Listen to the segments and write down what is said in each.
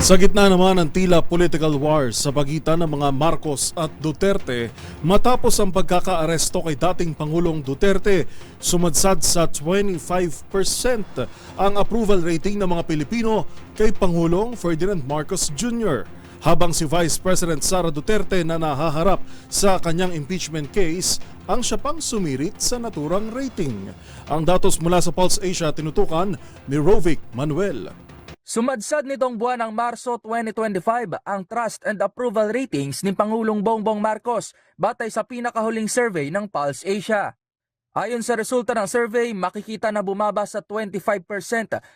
Sa gitna naman ng tila political wars sa pagitan ng mga Marcos at Duterte matapos ang pagkakaaresto kay dating Pangulong Duterte, sumadsad sa 25% ang approval rating ng mga Pilipino kay Pangulong Ferdinand Marcos Jr. Habang si Vice President Sara Duterte na nahaharap sa kanyang impeachment case, ang siya pang sumirit sa naturang rating. Ang datos mula sa Pulse Asia tinutukan ni Rovic Manuel. Sumadsad nitong buwan ng Marso 2025 ang trust and approval ratings ni Pangulong Bongbong Marcos batay sa pinakahuling survey ng Pulse Asia. Ayon sa resulta ng survey, makikita na bumaba sa 25%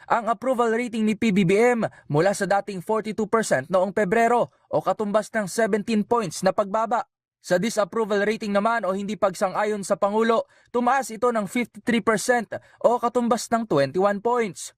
ang approval rating ni PBBM mula sa dating 42% noong Pebrero o katumbas ng 17 points na pagbaba. Sa disapproval rating naman o hindi pagsang-ayon sa Pangulo, tumaas ito ng 53% o katumbas ng 21 points.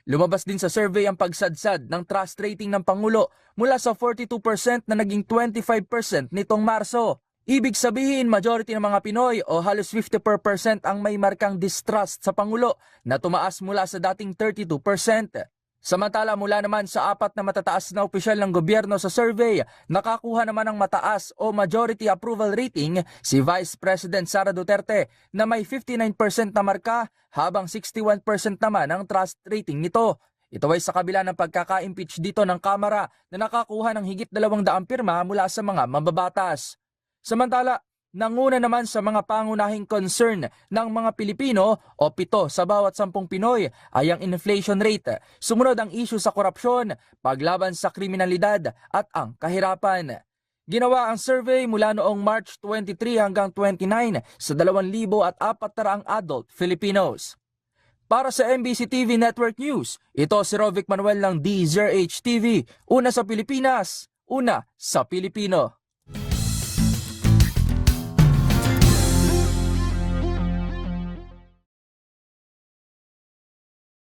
Lumabas din sa survey ang pagsadsad ng trust rating ng Pangulo mula sa 42% na naging 25% nitong Marso. Ibig sabihin, majority ng mga Pinoy o halos 54% ang may markang distrust sa Pangulo na tumaas mula sa dating 32%. Samantala mula naman sa apat na matataas na opisyal ng gobyerno sa survey, nakakuha naman ng mataas o majority approval rating si Vice President Sara Duterte na may 59% na marka habang 61% naman ang trust rating nito. Ito ay sa kabila ng pagkaka-impeach dito ng Kamara na nakakuha ng higit 200 pirma mula sa mga mambabatas. Samantala, nanguna naman sa mga pangunahing concern ng mga Pilipino o 7 sa bawat 10 Pinoy ay ang inflation rate, sumunod ang issue sa korupsyon, paglaban sa kriminalidad at ang kahirapan. Ginawa ang survey mula noong March 23 hanggang 29 sa 2,400 adult Filipinos. Para sa MBC TV Network News, ito si Rovic Manuel ng DZRH TV, una sa Pilipinas, una sa Pilipino.